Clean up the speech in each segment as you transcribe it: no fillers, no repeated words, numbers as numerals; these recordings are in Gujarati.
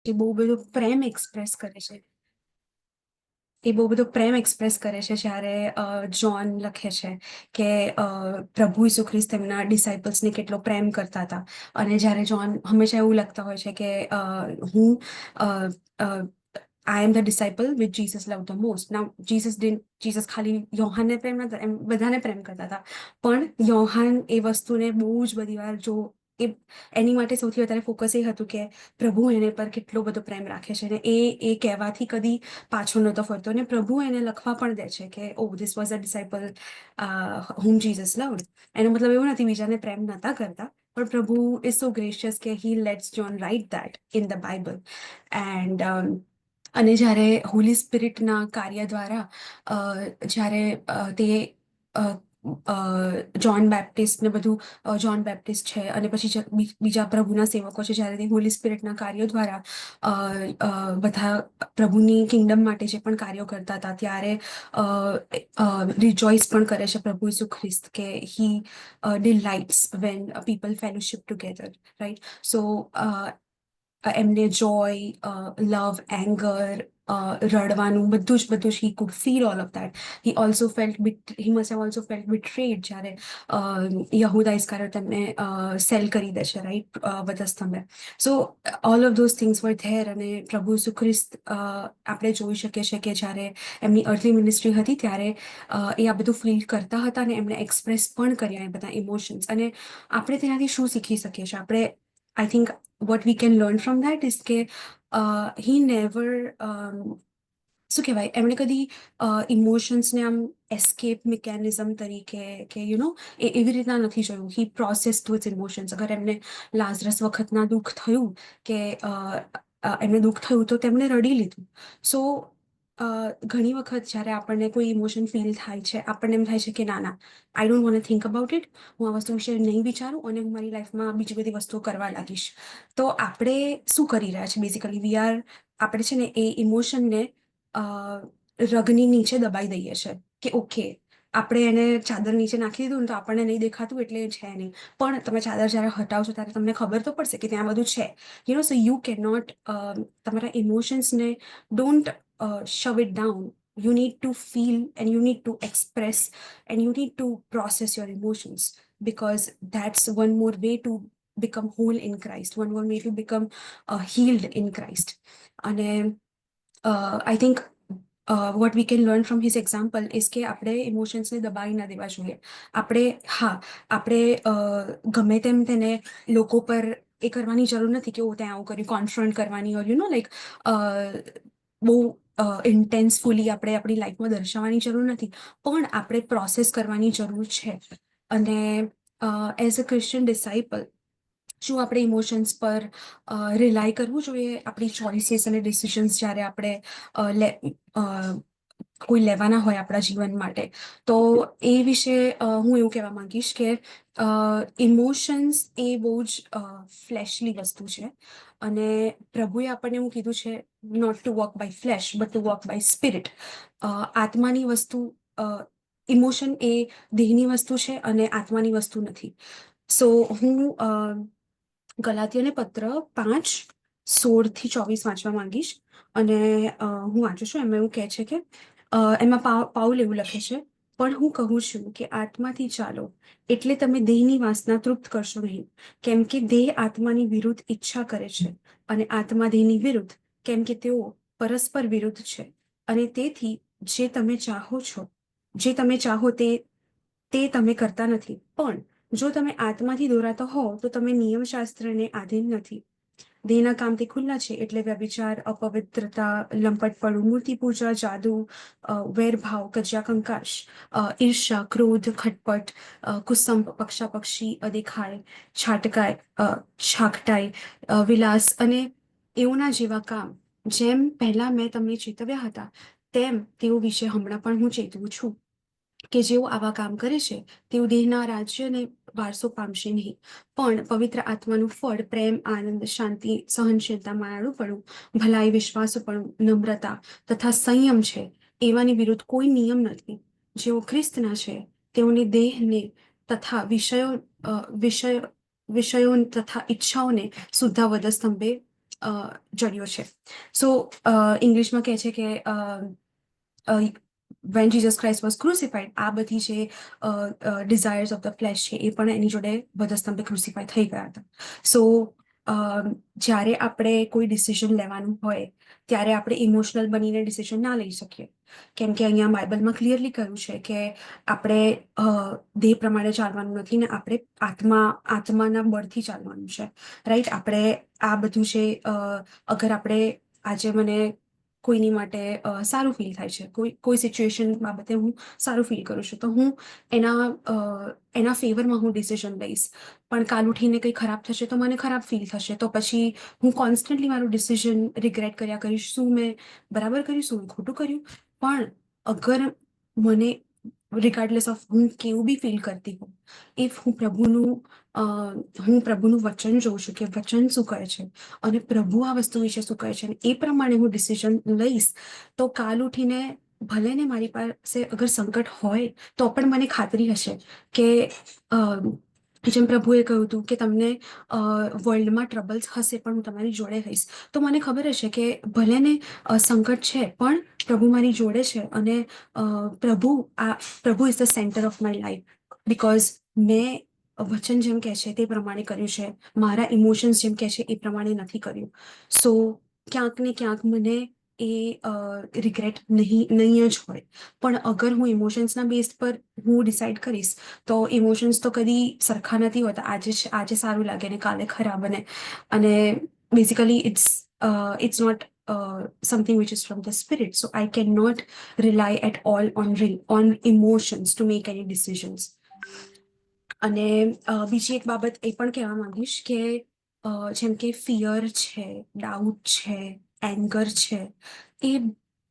એ બહુ બધો પ્રેમ એક્સપ્રેસ કરે છે. એ બહુ બધો પ્રેમ એક્સપ્રેસ કરે છે જ્યારે જોન લખે છે કે પ્રભુ ઈસુ ખ્રિસ્ત તેમના ડિસાઇપલ્સને કેટલો પ્રેમ કરતા હતા. અને જ્યારે જોન હંમેશા એવું લખતા હોય છે કે હું I am the disciple with Jesus love the most. Now Jesus ખાલી યોહાનને પ્રેમ નતા, એમ બધાને પ્રેમ કરતા હતા. પણ યોહાન એ વસ્તુને બહુ જ બધી વાર એ એની માટે સૌથી વધારે ફોકસ એ હતું કે પ્રભુ એને પર કેટલો બધો પ્રેમ રાખે છે. અને એ કહેવાથી કદી પાછો નહોતો ફરતો. અને પ્રભુ એને લખવા પણ દે છે કે oh this was a disciple whom Jesus loved. એનો મતલબ એવું નથી બીજાને પ્રેમ નતા કરતા, પણ પ્રભુ ઇઝ સો ગ્રેશિયસ કે he lets John write that in the Bible. And અને જ્યારે હોલી સ્પિરિટના કાર્ય દ્વારા જ્યારે તે જોન બેપ્ટિસ્ટ ને બધું, જોન બેપ્ટિસ્ટ છે અને પછી બીજા પ્રભુના સેવકો છે, જ્યારે તે હોલી સ્પિરિટના કાર્યો દ્વારા બધા પ્રભુની કિંગડમ માટે જે પણ કાર્યો કરતા હતા, ત્યારે રિજોઇસ પણ કરે છે પ્રભુ ઈસુ ખ્રિસ્ત કે he delights when people fellowship together, right. So એમને જોય, લવ, એંગર, રડવાનું બધું જ he could feel all of that. He must have also felt betrayed જ્યારે યહૂદા ઇસ્કારિયોત તેમને સેલ કરી દે છે, રાઈટ, વધસ્તંભે. So all of those things were there. અને પ્રભુ ઈસુ ખ્રિસ્ત આપણે જોઈ શકીએ છીએ કે જ્યારે એમની અર્થલી મિનિસ્ટ્રી હતી ત્યારે એ આ બધું ફીલ કરતા હતા અને એમણે એક્સપ્રેસ પણ કર્યા એ બધા ઇમોશન્સ. અને આપણે તેનાથી શું શીખી શકીએ છીએ? આપણે I think what we can learn from that is કે he never શું કહેવાય, એમણે કદી ઇમોશન્સને આમ એસ્કેપ મિકેનિઝમ તરીકે કે એવી રીતના નથી જોયું. હી પ્રોસેસ વિથ ઇમોશન્સ. અગર એમને લાઝરસ વખતના દુઃખ થયું કે એમને દુઃખ થયું તો તેમણે રડી લીધું. સો ઘણી વખત જ્યારે આપણને કોઈ ઇમોશન ફીલ થાય છે, આપણને એમ થાય છે કે ના ના, આઈ don't want think about it. હું આ વસ્તુ વિશે નહીં વિચારું અને હું મારી લાઈફમાં બીજી બધી વસ્તુઓ કરવા લાગીશ. તો આપણે શું કરી રહ્યા છીએ? બેઝિકલી આપણે છે ને એ ઇમોશનને રગની નીચે દબાઈ દઈએ છીએ કે ઓકે, આપણે એને ચાદર નીચે નાખી દીધું ને તો આપણને નહીં દેખાતું એટલે છે નહીં. પણ તમે ચાદર જ્યારે હટાવશો ત્યારે તમને ખબર તો પડશે કે ત્યાં બધું છે. સો યુ કેન નોટ તમારા ઇમોશન્સને don't shove it down. You need to feel and you need to express and you need to process your emotions, because that's one more way to become whole in Christ, one more way to become healed in Christ. And I think what we can learn from his example is કે આપણે ઇમોશન્સને દબાઈ ના દેવા જોઈએ. આપણે ગમે તેમ તેને લોકો પર એ કરવાની જરૂર નથી કે ત્યાં આવું કર્યું, કોન્ફ્રન્ટ કરવાની, ઓર લાઈક બહુ ઇન્ટેન્સફુલી આપણે આપણી લાઈફમાં દર્શાવવાની જરૂર નથી, પણ આપણે પ્રોસેસ કરવાની જરૂર છે. અને એઝ અ ક્રિશ્ચિયન ડિસાઇપલ શું આપણે ઇમોશન્સ પર રિલાય કરવું જોઈએ આપણી ચોઇસીસ અને ડિસિઝન્સ જ્યારે આપણે કોઈ લેવાના હોય આપણા જીવન માટે? તો એ વિશે હું એવું કહેવા માંગીશ કે ઇમોશન્સ એ બહુ જ ફ્લેશલી વસ્તુ છે. અને પ્રભુએ આપણને એવું કીધું છે not to walk by flesh but to walk by spirit. આત્માની વસ્તુ, ઇમોશન એ દેહની વસ્તુ છે અને આત્માની વસ્તુ નથી. સો હું ગલાતીયને પત્ર 5:16-24 વાંચવા માંગીશ. અને હું વાંચું છું. એમાં એવું કહે છે કે એમાં પાઉલ એવું લખે છે, પણ હું કહું છું કે આત્માથી ચાલો, એટલે તમે દેહની વાસના તૃપ્ત કરશો નહીં. કેમ કે દેહ આત્માની વિરુદ્ધ ઈચ્છા કરે છે અને આત્મા દેહની વિરુદ્ધ, કેમ કે તેઓ પરસ્પર વિરુદ્ધ છે. અને તેથી જે તમે ચાહો તે તમે કરતા નથી. પણ જો તમે આત્માથી દોરાતા હો તો તમે નિયમશાસ્ત્રને આધીન નથી. દેહના કામથી ખુલ્લા છે, એટલે વ્યભિચાર, અપવિત્રતા, લંપટપણું, મૂર્તિ પૂજા, જાદુ, વેરભાવ, કજિયા, કંકાશ, ઈર્ષા, ક્રોધ, ખટપટ, કુસંપ, પક્ષાપક્ષી, અદેખાય, છાકટાઈ, વિલાસ અને એઓના જેવા કામ, જેમ પહેલા મેં તમને ચેતવ્યા હતા તેમ તેઓ વિશે હમણાં પણ હું ચેતવું છું કે જેઓ આવા કામ કરે છે તેઓ દેહના રાજ્યને વારસો પામશે નહીં, પણ પવિત્ર આત્માનું ફળ પ્રેમ, આનંદ, શાંતિ, સહનશીલતા, માયાળુપણું, ભલાઈ, વિશ્વાસુપણું, નમ્રતા તથા સંયમ છે. એવાની વિરુદ્ધ કોઈ નિયમ નથી. જેઓ ખ્રિસ્તના છે તેઓની દેહને તથા વિષયો તથા ઈચ્છાઓને સુદ્ધા વધસ્તંભે જડ્યો છે. સો ઇંગ્લિશમાં કહે છે કે વેન જીસસ ક્રાઇસ્ટ વોઝ ક્રુસિફાઈડ, આ બધી જે ડિઝાયર્સ ઓફ ધ ફ્લેશ છે એ પણ એની જોડે વધસ્તંભે ક્રુસિફાઈ થઈ ગયા હતા. સો જ્યારે આપણે કોઈ ડિસિઝન લેવાનું હોય ત્યારે આપણે ઇમોશનલ બનીને ડિસિઝન ના લઈ શકીએ, કેમ કે અહીંયા બાઇબલમાં ક્લિયરલી કહ્યું છે કે આપણે દેહ પ્રમાણે ચાલવાનું નથી ને આપણે આત્માના બળથી ચાલવાનું છે, રાઈટ. આપણે આ બધું છે, અગર આપણે આજે મને કોઈની માટે સારું ફીલ થાય છે, કોઈ સિચ્યુએશન બાબતે હું સારું ફીલ કરું છું, તો હું એના ફેવરમાં હું ડિસિઝન લઈશ. પણ કાલ ઉઠીને કંઈ ખરાબ થશે તો મને ખરાબ ફીલ થશે, તો પછી હું કોન્સ્ટન્ટલી મારું ડિસિઝન રિગ્રેટ કર્યા કરીશ, શું મેં બરાબર કર્યું, શું મેં ખોટું કર્યું. પણ અગર મને રિગાર્ડલેસ ઓફ હું કેવું બી ફીલ કરતી હોઉં, ઇફ હું પ્રભુનું વચન જોઉં છું કે વચન શું કહે છે અને પ્રભુ આ વસ્તુ વિશે શું કહે છે, અને એ પ્રમાણે હું ડિસિઝન લઈશ, તો કાલ ઉઠીને ભલે ને મારી પાસે અગર સંકટ હોય તો પણ મને ખાતરી હશે કે જેમ પ્રભુએ કહ્યું હતું કે તમને વર્લ્ડમાં ટ્રબલ્સ હશે પણ હું તમારી જોડે રહીશ. તો મને ખબર હશે કે ભલે ને સંકટ છે પણ પ્રભુ મારી જોડે છે, અને પ્રભુ is the centre of my life, because મેં વચન જેમ કહે છે તે પ્રમાણે કર્યું છે, મારા ઇમોશન્સ જેમ કહે છે એ પ્રમાણે નથી કર્યું. સો ક્યાંક ને ક્યાંક મને એ રિગ્રેટ નહીં જ હોય. પણ અગર હું ઇમોશન્સના બેઝ પર હું ડિસાઇડ કરીશ તો ઇમોશન્સ તો કદી સરખા નથી હોતા. આજે સારું લાગે ને કાલે ખરાબ, અને basically it's not something which is from the spirit. So I cannot rely at all on emotions to make any decisions. અને બીજી એક બાબત એ પણ કહેવા માંગીશ કે જેમ કે ફિયર છે, ડાઉટ છે, એંગર છે, એ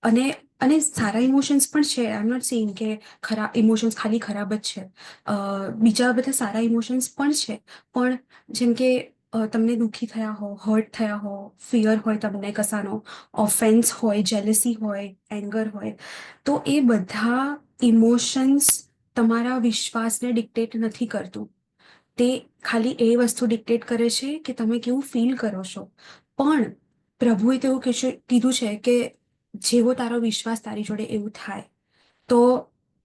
અને સારા ઇમોશન્સ પણ છે. આઈ એમ નોટ સેઇંગ કે ખરાબ ઇમોશન્સ ખાલી ખરાબ જ છે. બીજા બધા સારા ઇમોશન્સ પણ છે, પણ જેમ કે તમને દુઃખી થયા હો, હર્ટ થયા હો, ફિયર હોય તમને કસાનો, ઓફેન્સ હોય, જેલસી હોય, એંગર હોય, તો એ બધા ઇમોશન્સ તમારા વિશ્વાસને ડિક્ટેટ નથી કરતું. તે ખાલી એ વસ્તુ ડિક્ટેટ કરે છે કે તમે કેવું ફીલ કરો છો. પણ પ્રભુએ તો એવું કીધું છે કે જેવો તારો વિશ્વાસ તારી જોડે એવું થાય. તો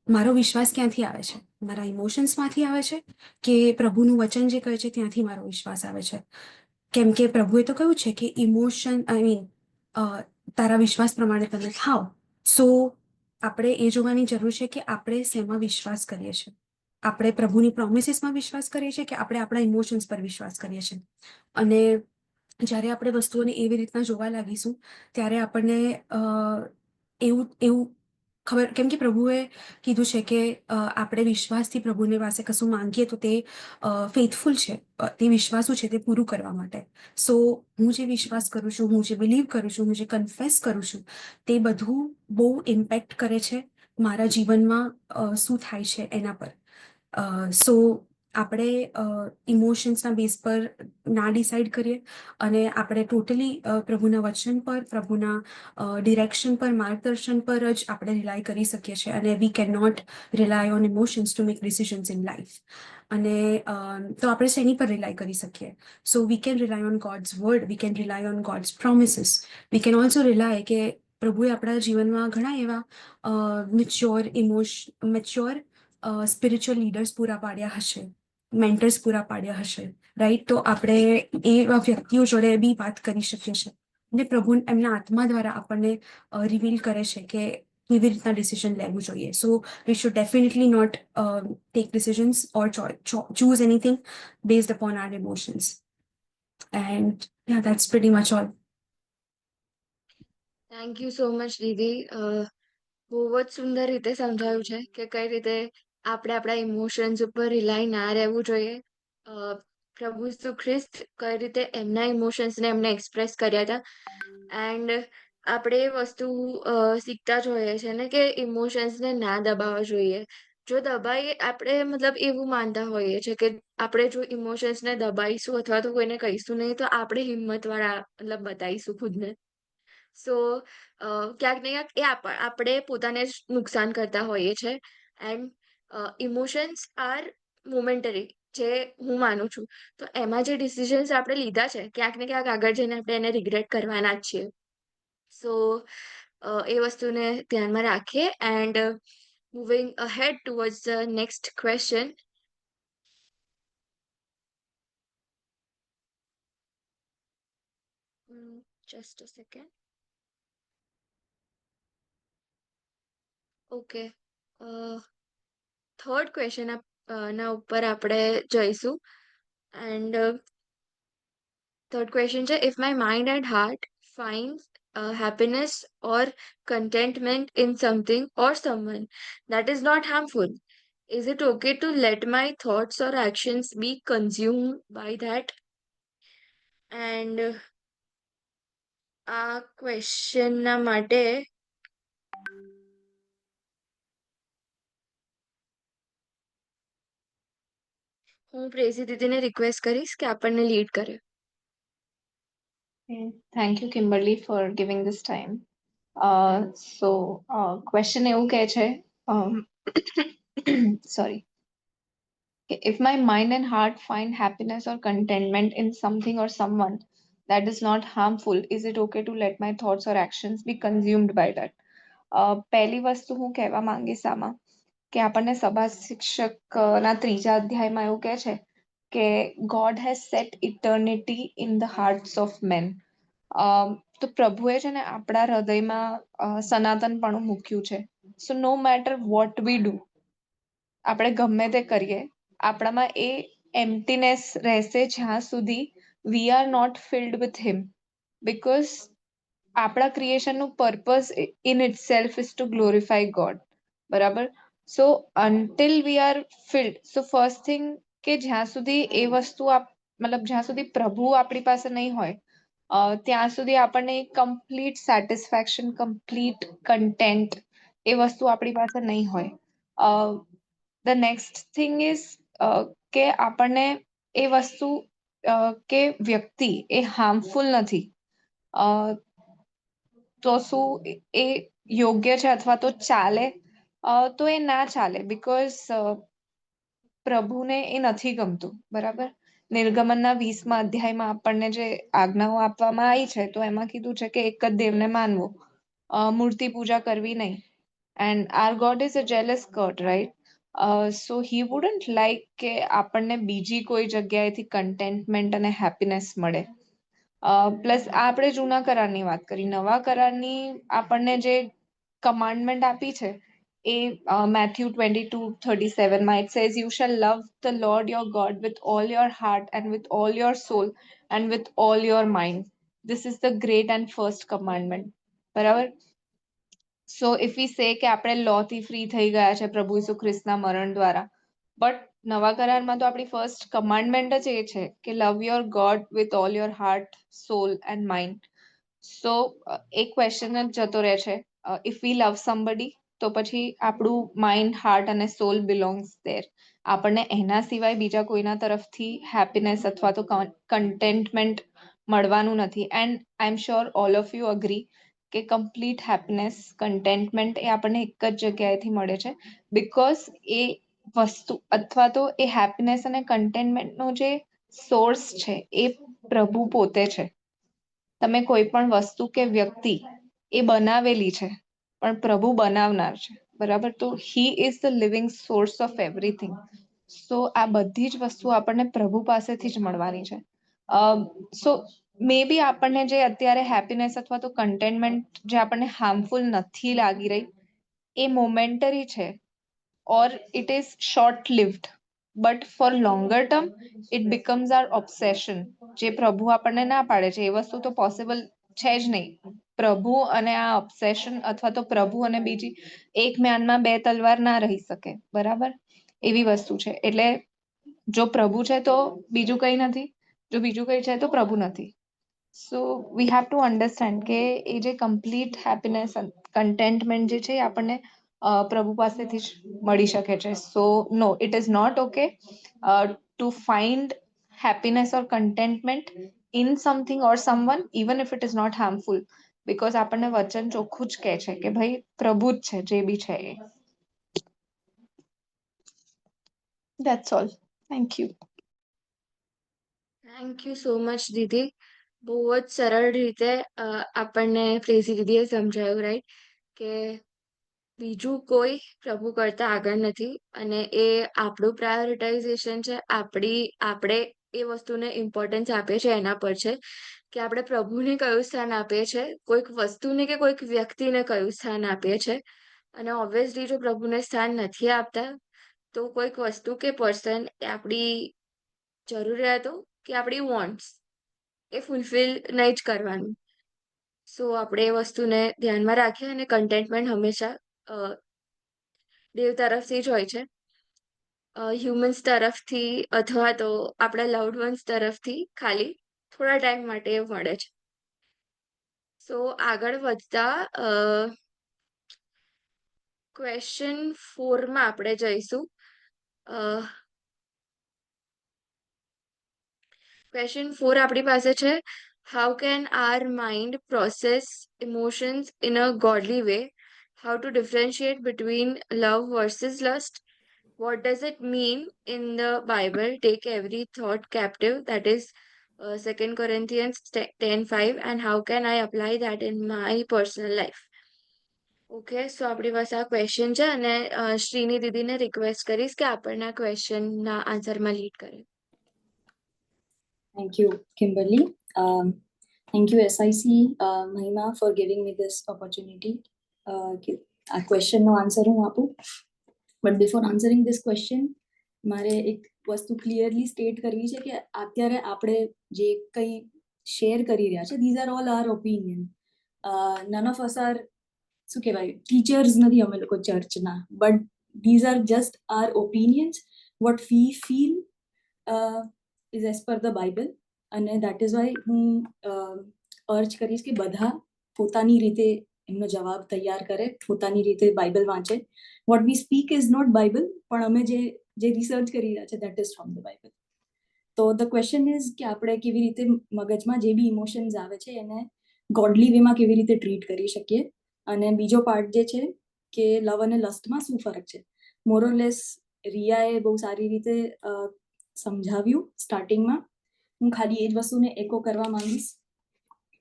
મારો વિશ્વાસ ક્યાંથી આવે છે? મારા ઇમોશન્સમાંથી આવે છે કે પ્રભુનું વચન જે કહે છે ત્યાંથી મારો વિશ્વાસ આવે છે? કેમ કે પ્રભુએ તો કહ્યું છે કે ઇમોશન તારા વિશ્વાસ પ્રમાણે તમે થાવ. સો આપણે એ જોવાની જરૂર છે કે આપણે શેમાં વિશ્વાસ કરીએ છીએ. આપણે પ્રભુની પ્રોમિસીસમાં વિશ્વાસ કરીએ છીએ કે આપણે આપણા ઇમોશન્સ પર વિશ્વાસ કરીએ છીએ. અને જ્યારે આપણે વસ્તુઓને એવી રીતના જોવા લાગીશું ત્યારે આપણને એવું ખબર, કેમ કે પ્રભુએ કીધું છે કે આપણે વિશ્વાસથી પ્રભુને પાસે કશું માંગીએ તો તે ફેથફુલ છે, તે વિશ્વાસુ છે તે પૂરું કરવા માટે. સો હું જે વિશ્વાસ કરું છું, હું જે બિલીવ કરું છું, હું જે કન્ફેસ કરું છું, તે બધું બહુ ઇમ્પેક્ટ કરે છે મારા જીવનમાં શું થાય છે એના પર. સો આપણે ઇમોશન્સના બેઝ પર ના ડિસાઇડ કરીએ અને આપણે ટોટલી પ્રભુના વચન પર, પ્રભુના ડિરેક્શન પર, માર્ગદર્શન પર જ આપણે રિલાય કરી શકીએ છીએ. અને we can not rely on emotions to make decisions in life. અને તો આપણે શેની પર રિલાય કરી શકીએ? So we can rely on God's word, we can rely on God's promises, we can also rely કે પ્રભુએ આપણા જીવનમાં ઘણા એવા મેચ્યોર સ્પિરિચ્યુઅલ લીડર્સ પૂરા પાડ્યા હશે, મેન્ટર્સ પૂરા પાડ્યા હશે, રાઈટ. તો આપણે એવા વ્યક્તિઓ જોડે બી વાત કરી શકીએ છીએ. ને પ્રભુ એમના આત્મા દ્વારા આપણને રિવીલ કરે છે કે કેવી રીતના ડિસિઝન લેવું જોઈએ. So we should definitely not take decisions or choose anything based upon our emotions. And yeah, that's pretty much all. Thank you so much દીદી. બહુ જ સુંદર રીતે સમજાયું છે કે કઈ રીતે આપણે આપણા ઇમોશન્સ ઉપર રિલાય ના રહેવું જોઈએ. પ્રભુ ઈસુ ખ્રિસ્ત કઈ રીતે એમના ઇમોશન્સને એમને એક્સપ્રેસ કર્યા હતા. એન્ડ આપણે એ વસ્તુ શીખતા જ હોઈએ છીએ ને કે ઇમોશન્સને ના દબાવવા જોઈએ. જો દબાઈએ, આપણે મતલબ એવું માનતા હોઈએ છીએ કે આપણે જો ઇમોશન્સને દબાઈશું અથવા તો કોઈને કહીશું નહીં તો આપણે હિંમતવાળા મતલબ બતાવીશું ખુદને. સો ક્યાંક ને ક્યાંક એ આપણે પોતાને જ નુકસાન કરતા હોઈએ છીએ. And emotions are momentary. જે હું માનું છું. તો એમાં જે ડિસિઝન્સ આપણે લીધા છે ક્યાંક ને ક્યાંક આગળ જઈને આપણે એને રિગ્રેટ કરવાના જ છીએ. સો એ વસ્તુને ધ્યાનમાં રાખીએ and moving ahead towards the next question. Just a second. Okay, third question ના ઉપર આપણે જઈશું એન્ડ third question છે, if my mind and heart finds happiness or contentment in something or someone that is not harmful, is it okay to let my thoughts or actions be consumed by that? And આ ક્વેશ્ચનના માટે હું પ્રેસી દીદીને રિક્વેસ્ટ કરીશ કે આપણને લીડ કરે. Thank you, Kimberly, for giving this time. Question એવું કહે છે, sorry. If my mind and heart find happiness or contentment in something or someone that is not harmful, is it okay to let my thoughts or actions be consumed by that? પહેલી વસ્તુ હું કહેવા માંગીશ આમાં કે આપણને સભા શિક્ષકના ત્રીજા અધ્યાયમાં એવું કહે છે કે God has set eternity in the hearts of men. તો પ્રભુએ છે ને આપણા હૃદયમાં સનાતનપણું મૂક્યું છે. So no matter what we do, આપણે ગમે તે કરીએ, આપણામાં એ એમ્પ્ટીનેસ રહેશે જ્યાં સુધી we are not filled with him, because આપણા ક્રિએશનનું purpose in itself is to glorify God, બરાબર? So until we are filled, so first thing કે જ્યાં સુધી એ વસ્તુ મતલબ જ્યાં સુધી પ્રભુ આપણી પાસે નહીં હોય ત્યાં સુધી આપણને કમ્પ્લીટ સેટિસ્ફેક્શન, કમ્પ્લીટ કન્ટેન્ટ એ વસ્તુ આપણી પાસે નહીં હોય. ધ નેક્સ્ટ થિંગ ઇઝ કે આપણને એ વસ્તુ કે વ્યક્તિ એ હાર્મફુલ નથી, તો શું એ યોગ્ય છે અથવા તો ચાલે? તો એ ના ચાલે, બીકોઝ પ્રભુને એ નથી ગમતું, બરાબર? નિર્ગમનના 20મા અધ્યાયમાં આપણને જે આજ્ઞાઓ આપવામાં આવી છે તો એમાં કીધું છે કે એક જ દેવને માનવો, મૂર્તિ પૂજા કરવી નહીં. And our God is a jealous God, right? So he wouldn't like કે આપણને બીજી કોઈ જગ્યાએથી કન્ટેન્ટમેન્ટ અને હેપીનેસ મળે. પ્લસ આપણે જૂના કરારની વાત કરી, નવા કરારની આપણને જે કમાન્ડમેન્ટ આપી છે એ Matthew 22:37 it says, you shall love the Lord your God with all your heart and with all your soul and with all your mind. This is the great and first commandment, બરાબર? સો ઇફ વી સે કે આપણે લો થી ફ્રી થઈ ગયા છે પ્રભુ ઈસુ ખ્રિસ્તના મરણ દ્વારા, બટ નવા કરારમાં તો આપણી ફર્સ્ટ કમાન્ડમેન્ટ જ એ છે કે love your God with all your heart, soul and mind. So એક ક્વેશ્ચન જ જતો રહે છે, ઇફ વી લવ સમબડી તો પછી આપણું માઇન્ડ, હાર્ટ અને સોલ બિલોંગ્સ ધેર. આપણને એના સિવાય બીજા કોઈના તરફથી હેપીનેસ અથવા તો કન્ટેન્ટમેન્ટ મળવાનું નથી. And I am sure all of you agree કે કમ્પ્લીટ હેપીનેસ, કન્ટેન્ટમેન્ટ એ આપણને એક જ જગ્યાએથી મળે છે, બીકોઝ એ વસ્તુ અથવા તો એ હેપીનેસ અને કન્ટેન્ટમેન્ટનો જે સોર્સ છે એ પ્રભુ પોતે છે. તમે કોઈ પણ વસ્તુ કે વ્યક્તિ એ બનાવેલી છે પણ પ્રભુ બનાવનાર છે, બરાબર? તો he is the living source of everything. So આ બધી જ વસ્તુ આપણને પ્રભુ પાસેથી જ મળવાની છે. સો મે બી આપણને જે અત્યારે હેપીનેસ અથવા તો કન્ટેન્ટમેન્ટ જે આપણને હાર્મફુલ નથી લાગી રહી એ મોમેન્ટરી છે, or it is short lived, but for longer term it becomes our obsession. જે પ્રભુ આપણને ના પાડે છે એ વસ્તુ તો પોસિબલ છે જ નહીં. પ્રભુ અને આ ઓબ્સેશન અથવા તો પ્રભુ અને બીજી એક મ્યાનમાં બે તલવાર ના રહી શકે, બરાબર? એવી વસ્તુ છે. એટલે જો પ્રભુ છે તો બીજું કંઈ નથી, જો બીજું કંઈ છે તો પ્રભુ નથી. સો વી હેવ ટુ અન્ડરસ્ટેન્ડ કે એ જે કમ્પ્લીટ હેપીનેસ, કન્ટેન્ટમેન્ટ જે છે એ આપણને પ્રભુ પાસેથી જ મળી શકે છે. So no, it is not okay to find happiness or contentment in something or someone, even if it is not harmful, because આપણને વચન ચોખ્ખું જ કહે છે કે ભાઈ પ્રભુ જ છે જે બી છે એ. That's all. Thank you. Thank you so much દીદી. બહુ જ સરળ રીતે આપણને પ્રેઝી દીદીએ સમજાયું, રાઈટ, કે બીજું કોઈ પ્રભુ કરતા આગળ નથી અને એ આપણું પ્રાયોરિટાઇઝેશન છે. આપણે એ વસ્તુને ઇમ્પોર્ટન્સ આપીએ છીએ એના પર છે કે આપણે પ્રભુને કયું સ્થાન આપીએ છીએ, કોઈક વસ્તુને કે કોઈક વ્યક્તિને કયું સ્થાન આપીએ છીએ. અને ઓબ્વિયસલી જો પ્રભુને સ્થાન નથી આપતા તો કોઈક વસ્તુ કે પર્સન આપણી જરૂરિયાતો કે આપણી વોન્ટ્સ એ ફૂલફિલ નહીં જ કરવાનું. સો આપણે એ વસ્તુને ધ્યાનમાં રાખીએ અને કન્ટેન્ટમેન્ટ હંમેશા દેવ તરફથી જ હોય છે, હ્યુમન્સ તરફથી અથવા તો આપણા લવ્ડ વન્સ તરફથી ખાલી થોડા ટાઈમ માટે મળે છે. સો આગળ વધતા ક્વેશ્ચન 4માં આપણે જઈશું. ક્વેશ્ચન 4 આપણી પાસે છે, how can our mind process emotions in a godly way? How to differentiate between love versus lust? What does it mean in the Bible? Take every thought captive. That is 2 Corinthians 10:5. And how can I apply that in my personal life? Okay, so આપણી પાસે આ ક્વેશ્ચન છે અને શ્રીની દીદીને રિક્વેસ્ટ કરીશ કે આપણને આ ક્વેશ્ચનના આન્સરમાં લીડ કરે. Thank you, Kimberly. Thank you, SIC Mahima, for giving me this opportunity. A question no answer હું આપું. But before answering this question, મારે એક વસ્તુ ક્લિયરલી સ્ટેટ કરવી છે કે અત્યારે આપણે જે કંઈ શેર કરી રહ્યા છે, these are all our opinion. None of us are, શું કહેવાય, ટીચર્સ નથી અમે લોકો ચર્ચના, but these are just our opinions. What we feel is as per the Bible, અને that is why હું અર્જ કરીશ કે બધા પોતાની રીતે એમનો જવાબ તૈયાર કરે, પોતાની રીતે બાઇબલ વાંચે. What we speak is not Bible, પણ અમે જે રિસર્ચ કરી રહ્યા છે that is from the Bible. તો ધ ક્વેશ્ચન ઇઝ કે આપણે કેવી રીતે મગજમાં જે બી ઇમોશન્સ આવે છે એને ગોડલી વેમાં કેવી રીતે ટ્રીટ કરી શકીએ. અને બીજો પાર્ટ જે છે કે લવ અને લસ્ટમાં શું ફરક છે, મોરલેસ રિયાએ બહુ સારી રીતે સમજાવ્યું સ્ટાર્ટિંગમાં. હું ખાલી એ જ વસ્તુને એકો કરવા માંગીશ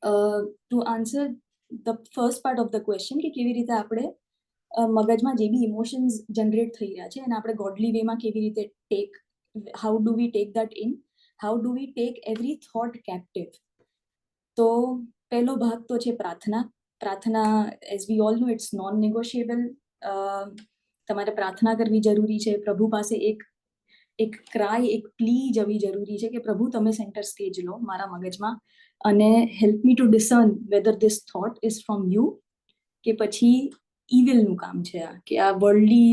to answer the first part of the question કે કેવી રીતે આપણે મગજમાં જે બી ઇમોશન્સ જનરેટ થઈ રહ્યા છે એને આપણે ગોડલી વેમાં કેવી રીતે how do we take that in, how do we take every thought captive. તો પહેલો ભાગ તો છે પ્રાર્થના. As we all know it's non negotiable. તમારે પ્રાર્થના કરવી જરૂરી છે, પ્રભુ પાસે એક ક્રાય, એક પ્લી જવી જરૂરી છે કે પ્રભુ તમે સેન્ટર સ્ટેજ લો મારા મગજમાં અને help me to discern whether this thought is from you કે પછી ઇવિલનું કામ છે આ, કે આ વર્લ્ડલી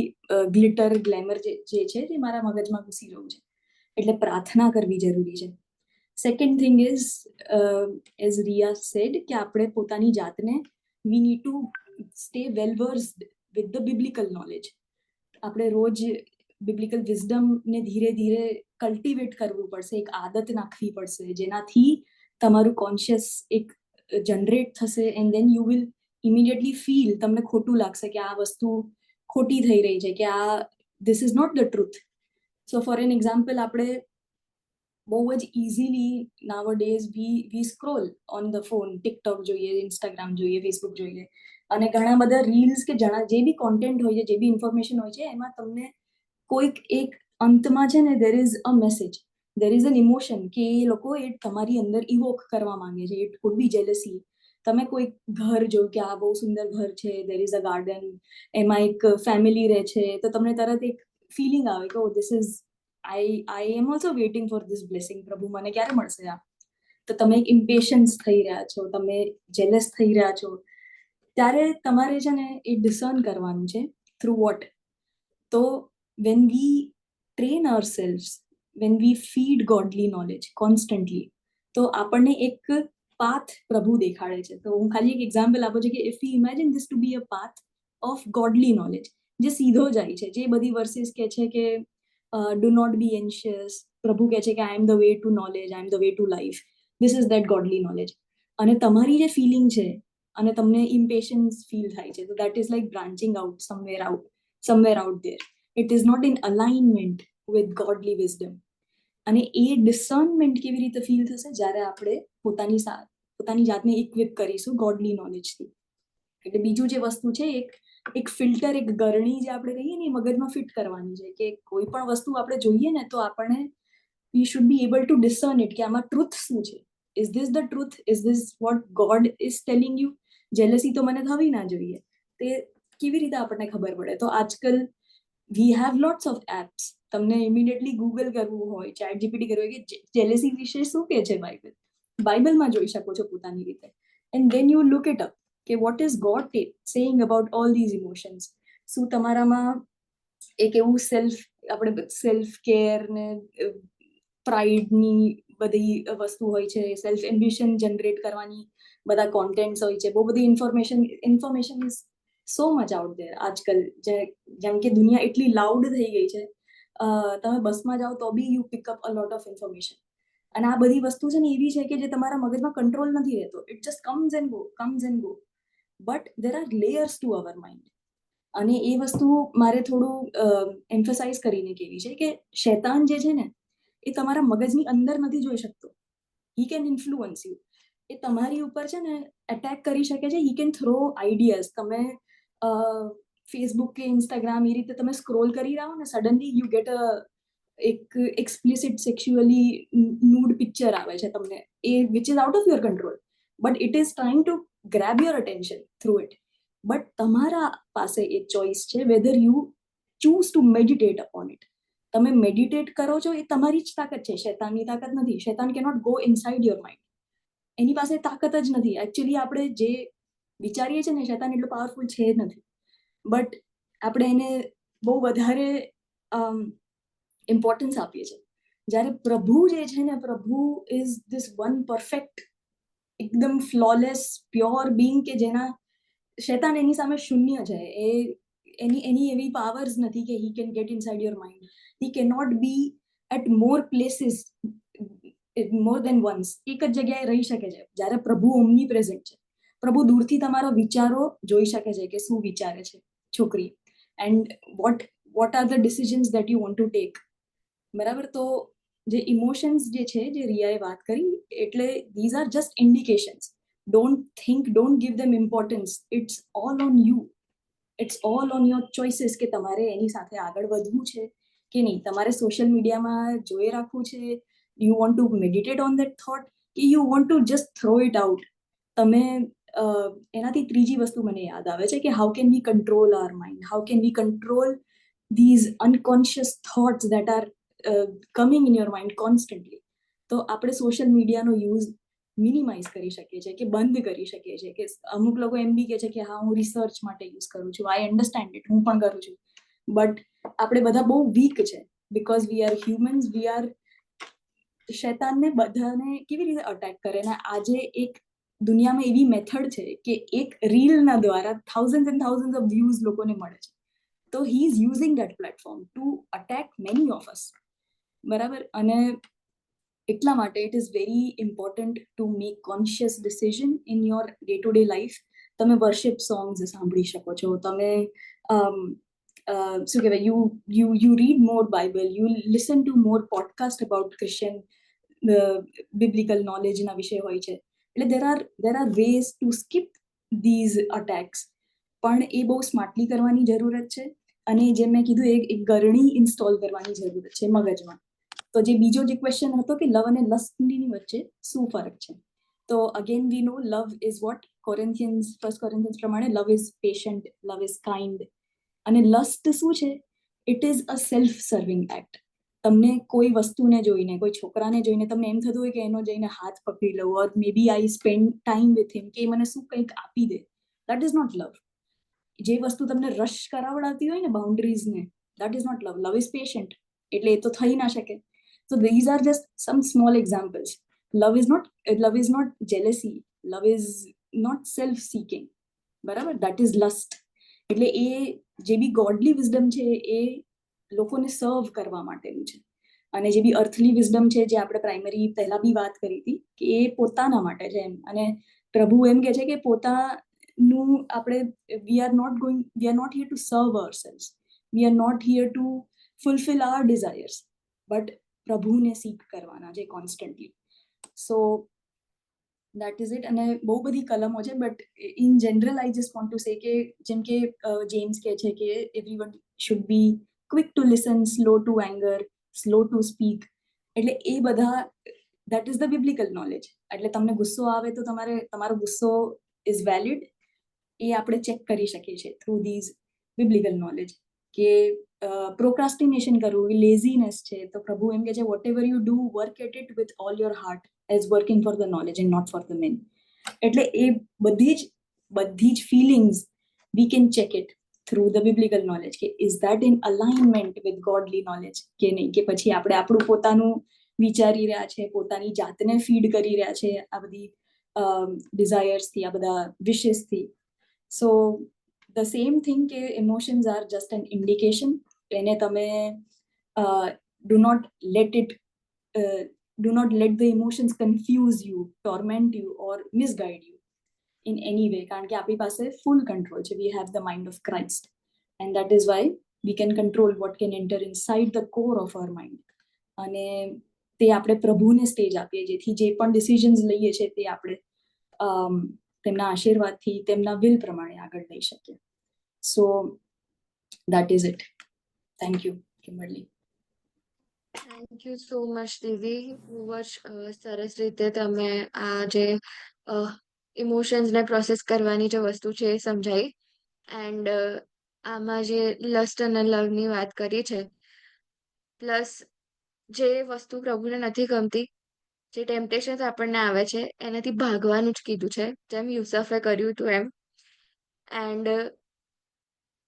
ગ્લિટર ગ્લેમર જે છે જે મારા મગજમાં ઘૂસી રહ્યું છે. એટલે પ્રાર્થના કરવી જરૂરી છે. Second thing is as Riya said કે આપણે પોતાની જાતને we need to stay well versed with the biblical knowledge. આપણે રોજ બિબ્લિકલ વિઝડમને ધીરે ધીરે કલ્ટિવેટ કરવું પડશે, એક આદત નાખવી પડશે જેનાથી તમારું કોન્શિયસ એક જનરેટ થશે and then you will immediately feel, તમને ખોટું લાગશે કે આ વસ્તુ ખોટી થઈ રહી છે, કે આ this is not the truth. So for an example, આપણે બહુ જ easily nowadays we scroll on the phone, TikTok જોઈએ, ઇન્સ્ટાગ્રામ જોઈએ, ફેસબુક જોઈએ, અને ઘણા બધા રીલ્સ કે જે બી કોન્ટેન્ટ હોય છે, જે બી ઇન્ફોર્મેશન હોય છે, એમાં તમને કોઈક એક અંતમાં છે ને there is a message, there is an emotion કે એ લોકો એ તમારી અંદર ઇવોક કરવા માંગે છે. It could B jealousy. તમે કોઈક ઘર જોયું કે આ બહુ સુંદર ઘર છે, દેર ઇઝ અ ગાર્ડન, એમાં એક ફેમિલી રહે છે, તો તમને તરત એક ફિલિંગ આવે કે this is I am also waiting for this blessing, પ્રભુ મને ક્યારે મળશે આ. તો તમે એક ઇમ્પેશન્સ થઈ રહ્યા છો, તમે જેલસ થઈ રહ્યા છો, ત્યારે તમારે છે ને એ ડિસર્ન કરવાનું છે થ્રુ વોટ. તો when we train ourselves, when we feed godly knowledge constantly, તો આપણને એક પાથ પ્રભુ દેખાડે છે. તો હું ખાલી એક એક્ઝામ્પલ આપું છું કે if we imagine this to be a path of godly knowledge, જે સીધો જાય છે, જે બધી વર્સિસ કહે છે કે do not be anxious, પ્રભુ કહે છે કે I am the way to knowledge, I am the way to life, this is that godly knowledge. અને તમારી જે ફિલિંગ છે અને તમને ઇમ્પેશન્સ ફીલ થાય છે, તો that is like branching out somewhere out there. It is not in alignment with godly wisdom. અને એ ડિસર્નમેન્ટ કેવી રીતે ફીલ થશે જ્યારે આપણે પોતાની જાતને ઇક્વિપ કરીશું ગોડલી નોલેજથી. એટલે બીજું જે વસ્તુ છે એક ફિલ્ટર, એક ગરણી જે આપણે કહીએ ને એ મગજમાં ફિટ કરવાની છે કે કોઈ પણ વસ્તુ આપણે જોઈએ ને તો આપણને we should be able to discern it કે આમાં ટ્રુથ શું છે. Is this the truth? Is this what God is telling you? Jealousy તો મને થવી ના જોઈએ. તે કેવી રીતે આપણને ખબર પડે? તો આજકાલ we have lots of apps. તમને ઇમિડિયેટલી ગૂગલ કરવું હોય, ચેટ જીપીટી કરવું હોય કે જેલસી વિશે શું કહે છે બાઇબલમાં જોઈ શકો છો પોતાની રીતે. And then you look it up કે what is God saying about all these emotions. શું તમારામાં એક એવું સેલ્ફ કેર ને પ્રાઇડની બધી વસ્તુ હોય છે, સેલ્ફ એમ્બિશન જનરેટ કરવાની બધા કોન્ટેન્ટ્સ હોય છે, બહુ બધી information is so much out there આજકાલ. જેમ કે દુનિયા એટલી લાઉડ થઈ ગઈ છે, તમે બસમાં જાઓ તો be you pick up a lot of information. અને આ બધી વસ્તુ છે ને એવી છે કે જે તમારા મગજમાં કંટ્રોલ નથી રહેતો. It just comes and go. But there are layers to our mind. અને એ વસ્તુ મારે થોડું એમ્ફસાઇઝ કરીને કહેવી છે કે શૈતાન જે છે ને એ તમારા મગજની અંદર નથી જોઈ શકતો. He can influence you. એ તમારી ઉપર છે ને એટેક કરી શકે છે. He can throw ideas. તમે ફેસબુક કે ઇન્સ્ટાગ્રામ એ રીતે તમે સ્ક્રોલ કરી રહ્યા હો ને, સડનલી યુ ગેટ એક એક્સપ્લિસિટ સેક્સ્યુઅલી ન્યૂડ પિક્ચર આવે છે તમને, એ which is out of your control, but it is trying to grab your attention through it. But તમારા પાસે એ ચોઇસ છે whether you choose two meditate upon it. તમે મેડિટેટ કરો છો એ તમારી જ તાકાત છે, શૈતાનની તાકાત નથી. શૈતાન cannot go inside your mind. એની પાસે તાકાત જ નથી. એકચ્યુઅલી આપણે જે વિચારીએ છીએ ને શૈતાન એટલું પાવરફુલ છે જ નથી. બટ આપણે એને બહુ વધારે ઇમ્પોર્ટન્સ આપીએ છીએ. જ્યારે પ્રભુ જે છે ને, પ્રભુ ઇઝ ધીસ વન પરફેક્ટ, એકદમ ફ્લોલેસ, પ્યોર બિંગ કે જેના શૈતાન એની સામે શૂન્ય છે. એની એવી પાવર્સ નથી કે he can get inside your mind. He can not be at more places more than once. એક જ જગ્યાએ રહી શકે છે જ્યારે પ્રભુ ઓમની પ્રેઝન્ટ છે. પ્રભુ દૂરથી તમારા વિચારો જોઈ શકે છે કે શું વિચારે છે છોકરી, and what are the decisions that you want to take. બરાબર? તો જે ઇમોશન્સ જે છે, જે રિયાએ વાત કરી, એટલે these are just indications. don't give them importance. It's all on you. It's all on your choices કે તમારે એની સાથે આગળ વધવું છે કે નહીં. તમારે સોશિયલ મીડિયામાં જોઈ રાખવું છે, you want to meditate on that thought, કે you want to just throw it out. તમે એનાથી ત્રીજી વસ્તુ મને યાદ આવે છે કે how can we control our mind, how can we control these unconscious thoughts that are coming in your mind constantly. તો આપણે સોશિયલ મીડિયાનો યુઝ મિનિમાઇઝ કરી શકીએ છીએ કે બંધ કરી શકીએ છીએ. કે અમુક લોકો એમ બી કહે છે કે હા હું રિસર્ચ માટે યુઝ કરું છું, આઈ અન્ડરસ્ટેન્ડ ઇટ, હું પણ કરું છું. બટ આપણે બધા બહુ વીક છે બિકોઝ વી આર હ્યુમન્સ. શૈતાનને બધાને કેવી રીતે અટેક કરે ને, આજે એક દુનિયામાં એવી મેથડ છે કે એક રીલના દ્વારા thousand and thousand of views લોકોને મળે છે. તો he is using that platform to attack many of us. બરાબર? અને એટલા માટે it is very important to make conscious decision in your day to day life. તમે વર્શિપ સોંગ્સ સાંભળી શકો છો, તમે શું કહેવાય, you read more Bible, you listen to more podcast about Christian biblical નોલેજના વિષય હોય છે. એટલે there are ways two skip these attacks. પણ એ બહુ સ્માર્ટલી કરવાની જરૂરત છે. અને જેમ મેં કીધું, એક ગરણી ઇન્સ્ટોલ કરવાની જરૂરત છે મગજમાં. તો જે બીજો જે ક્વેશ્ચન હતો કે લવ અને લસ્ટની વચ્ચે શું ફરક છે, તો again we know love is what First Corinthians પ્રમાણે love is patient, love is kind. અને લસ્ટ શું છે? It is a self serving act. તમને કોઈ વસ્તુને જોઈને, કોઈ છોકરાને જોઈને તમને એમ થતું હોય કે એનો જઈને હાથ પકડી લઉં, or may be I spend time with him, કે મને શું કંઈક આપી દે. That is not love. જે વસ્તુ તમને રશ કરાવડાતી હોય ને બાઉન્ડ્રીઝને, that is not love. Love is patient. એટલે એ તો થઈ ના શકે. So these are just some small examples. Love is not jealousy. Love is not self-seeking. બરાબર? That is lust. એટલે એ જે બી ગોડલી વિઝડમ છે એ લોકોને સર્વ કરવા માટેનું છે. અને જે બી અર્થલી વિઝડમ છે, જે આપણે પ્રાઇમરી પહેલા બી વાત કરી હતી, કે એ પોતાના માટે છે એમ. અને પ્રભુ એમ કહે છે કે પોતાનું આપણે we are not here to serve ourselves. We are not here to fulfill our desires. But પ્રભુને સીક કરવાના છે constantly. So that is it. અને બહુ બધી કલમો છે, but in general I just want to say કે જેમ કે જેમ્સ કહે છે કે everyone should be quick to listen, slow to anger, slow to speak. એટલે એ બધા that is the biblical knowledge. એટલે તમને ગુસ્સો આવે તો તમારો ગુસ્સો ઇઝ વેલિડ, એ આપણે ચેક કરી શકીએ છીએ થ્રુ ધીઝ બિબ્લિકલ નોલેજ. કે પ્રોક્રાસ્ટિનેશન કરવું એ લેઝીનેસ છે, તો પ્રભુ એમ કે છે whatever you do work at it with all your heart as working for the knowledge and not for the man. એટલે એ બધી જ feelings we can check it through the biblical knowledge કે is that in alignment with godly knowledge કે નહીં, કે પછી આપણે આપણું પોતાનું વિચારી રહ્યા છે, પોતાની જાતને ફીડ કરી રહ્યા છે આ બધી ડિઝાયર્સથી, આ બધા વિશેસથી. સો ધ સેમ થિંગ કે emotions are just an indication. એને તમે do not let the emotions confuse you, torment you or misguide you in any way. કારણ કે આપણી પાસે ફૂલ કંટ્રોલ છે. We have the mind of Christ and that is why we can control what can enter inside the core of our mind. અને તે આપણે પ્રભુને સ્ટેજ આપીએ, જેથી જે પણ ડિસિઝન્સ લઈએ છીએ તે આપણે તેમના આશીર્વાદથી, તેમના વિલ પ્રમાણે આગળ લઈ શકીએ. So that is it. Thank you, Kimberly. Thank you so much દીદી. બહુ જ સરસ રીતે તમે આ જે ઇમોશન્સને પ્રોસેસ કરવાની જે વસ્તુ છે એ સમજાઈ. એન્ડ આમાં જે લસ્ટ અને લવની વાત કરી છે, પ્લસ જે વસ્તુ પ્રભુને નથી ગમતી, જે ટેમ્પટેશન આપણને આવે છે એનાથી ભાગવાનું જ કીધું છે, જેમ યુસફે કર્યું હતું એમ. એન્ડ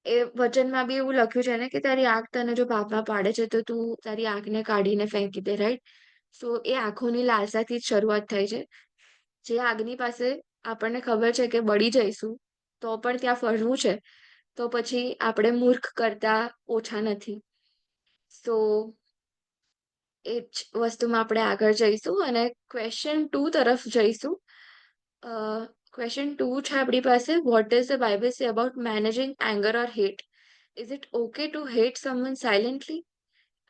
એ વચનમાં બી એવું લખ્યું છે ને કે તારી આંખ તને જો પાપમાં પાડે છે તો તું તારી આંખને કાઢીને ફેંકી દે, રાઈટ? સો એ આંખોની લાલસાથી જ શરૂઆત થઈ છે. જે આગની પાસે આપણને ખબર છે કે બળી જઈશું તો પણ ત્યાં ફરવું છે, તો પછી આપણે મૂર્ખ કરતા ઓછા નથી. સો એ જ વસ્તુમાં આપણે આગળ જઈશું અને ક્વેશ્ચન 2 તરફ જઈશું. ક્વેશ્ચન 2 છે આપણી પાસે, what does the Bible say about managing anger or hate? Is it okay to hate someone silently?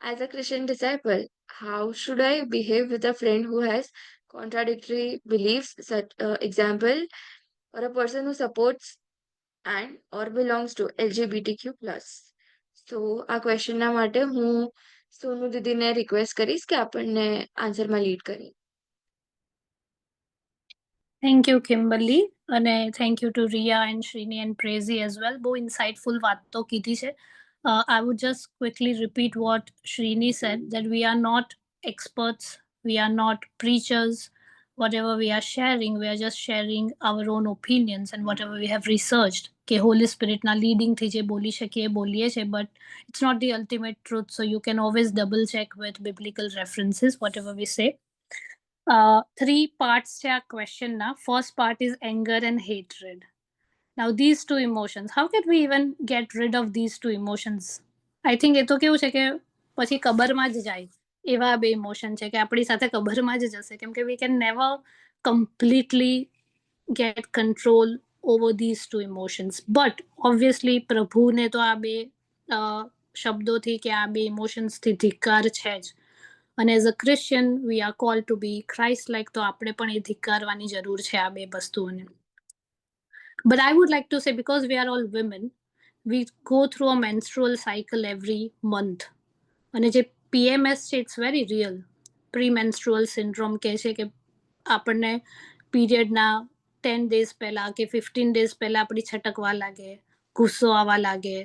As a Christian disciple, how should I behave with a friend who has contradictory beliefs, such example, or a person who supports and or belongs to LGBTQ+? So આ ક્વેશ્ચનના માટે હું સોનુ દીદીને રિક્વેસ્ટ કરીશ કે આપણને આન્સરમાં લીડ કરી. Thank you, Kimberly. અને thank you to Ria and Srini and Prezi as well. બહુ insightful વાત તો કીધી છે. I would just quickly repeat what Srini said, that we are not experts, we are not preachers. Whatever we are just sharing our own opinions and whatever we have researched. કે Holy Spirit ના leading થી જે બોલી શકીએ બોલીએ છે, but it's not the ultimate truth, so you can always double check with biblical references, whatever we say. 3 parts છે આ questionના. First part is anger and hatred. Now these two emotions, how can we even get rid of these two emotions? I think એ તો કેવું છે કે પછી કબરમાં જ જાય એવા બે ઇમોશન છે કે આપણી સાથે કબરમાં જ જશે, કેમ કે we can never completely get control over these two emotions. But obviously પ્રભુને તો આ બે શબ્દોથી કે આ બે ઇમોશન્સથી ધિક્કાર છે જ. અને as a Christian we are called to be Christ like, તો આપણે પણ એ ધિક્કારવાની જરૂર છે આ બે વસ્તુઓને. But I would like to say, because we are all women, we go through a menstrual cycle every month. અને જે PMS છે, it's very real. Premenstrual syndrome કહે છે કે આપણને પીરિયડના 10 days પહેલા કે 15 days પહેલા આપણી છટકવા લાગે, ગુસ્સો આવવા લાગે,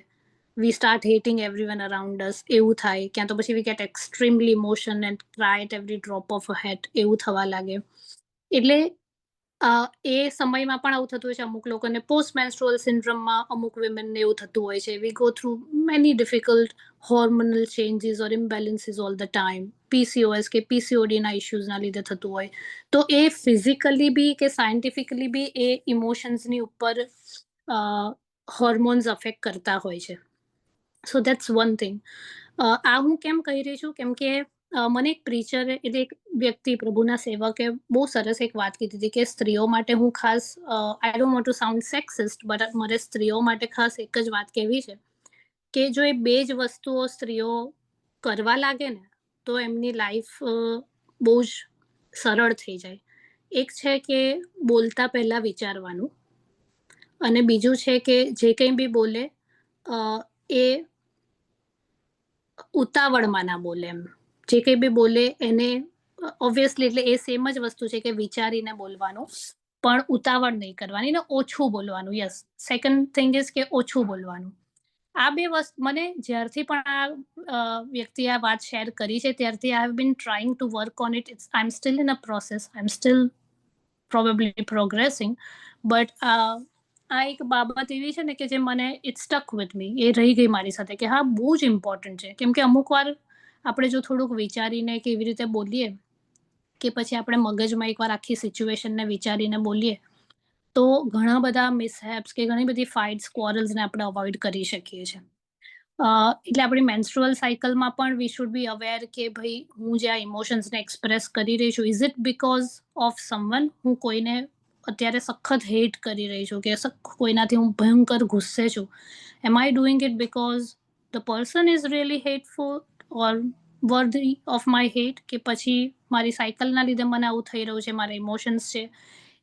we start hating everyone around us, એવું થાય. ક્યાં તો પછી we get extremely emotional and cry at every drop of a hat, એવું થવા લાગે. એટલે એ સમયમાં પણ આવું થતું હોય છે. અમુક લોકોને પોસ્ટ મેન્સ્ટ્રુઅલ સિન્ડ્રોમમાં અમુક વિમેનને એવું થતું હોય છે. We go through many difficult hormonal changes or imbalances all the time. PCOS કે PCODના ઇશ્યુઝના લીધે થતું હોય. તો એ ફિઝિકલી બી કે સાયન્ટિફિકલી બી એ ઇમોશન્સની ઉપર હોર્મોન્સ અફેક્ટ કરતા હોય છે. સો દેટ્સ વન થિંગ. આ હું કેમ કહી રહી છું, કેમ કે મને એક પ્રીચરે, એટલે એક વ્યક્તિ, પ્રભુના સેવકે બહુ સરસ એક વાત કીધી હતી કે સ્ત્રીઓ માટે હું ખાસ, I don't want to sound sexist, but મારે સ્ત્રીઓ માટે ખાસ એક જ વાત કહેવી છે કે જો એ બે જ વસ્તુઓ સ્ત્રીઓ કરવા લાગે ને, તો એમની લાઈફ બહુ જ સરળ થઈ જાય. એક છે કે બોલતા પહેલાં વિચારવાનું, અને બીજું છે કે જે કંઈ બી બોલે એ ઉતાવળમાં ના બોલે એમ. જે કંઈ બી બોલે એને ઓબ્વિયસલી, એટલે એ સેમ જ વસ્તુ છે કે વિચારીને બોલવાનું, પણ ઉતાવળ નહીં કરવાની ને ઓછું બોલવાનું. યસ, સેકન્ડ થિંગ ઇઝ કે ઓછું બોલવાનું. આ બે વસ્તુ મને જ્યારથી પણ આ વ્યક્તિએ આ વાત શેર કરી છે ત્યારથી I have been trying to work on it. I am still in a process, I am still probably progressing, but આ એક બાબત એવી છે ને કે જે મને ઇટ સ્ટક વિથ મી, એ રહી ગઈ મારી સાથે કે હા બહુ જ ઇમ્પોર્ટન્ટ છે. કેમ કે અમુક વાર આપણે જો થોડુંક વિચારીને કેવી રીતે બોલીએ કે પછી આપણે મગજમાં એકવાર આખી સિચ્યુએશનને વિચારીને બોલીએ તો ઘણા બધા મિસહેપ્સ કે ઘણી બધી ફાઇટ્સ, ક્વોરલ્સને આપણે અવોઇડ કરી શકીએ છીએ. એટલે આપણી મેન્સ્ટ્રુઅલ સાયકલમાં પણ વી શુડ બી અવેર કે ભાઈ હું જે આ ઇમોશન્સને એક્સપ્રેસ કરી રહી છું, is it because of someone, હું કોઈને અત્યારે સખત હેટ કરી રહી છું કે કોઈનાથી હું ભયંકર ગુસ્સે છું, am I doing it because the person is really hateful or worthy of my hate, કે પછી મારી સાયકલના લીધે મને આવું થઈ રહ્યું છે, મારા ઇમોશન્સ છે,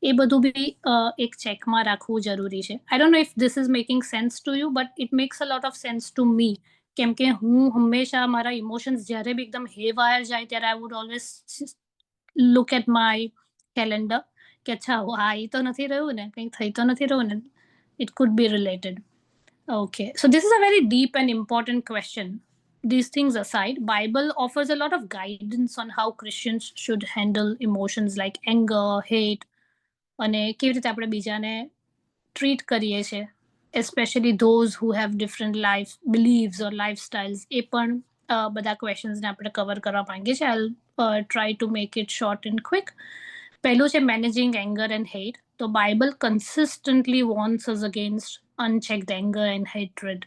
એ બધું બી એક ચેકમાં રાખવું જરૂરી છે. I don't know if this is making sense to you, but it max a lot of sense to me. કેમ કે હું હંમેશા મારા ઇમોશન્સ જ્યારે બી એકદમ હેવાયર જાય ત્યારે I would always look at my calendar કે અચ્છા આ એ તો નથી રહ્યું ને, કંઈ થઈ તો નથી રહ્યું ને, it could B related. Okay, so this is a very deep and important question. These things aside, Bible offers a lot of guidance on how Christians should handle emotions like anger, hate, અને કેવી રીતે આપણે બીજાને ટ્રીટ કરીએ છીએ, especially those who have different life believes or lifestyles. એ પણ બધા ક્વેશ્ચન્સને આપણે કવર કરવા માંગીએ છીએ. I try to make it short and quick. પહેલું છે મેનેજિંગ એંગર એન્ડ હેટ. તો Bible consistently warns us against unchecked anger and hatred.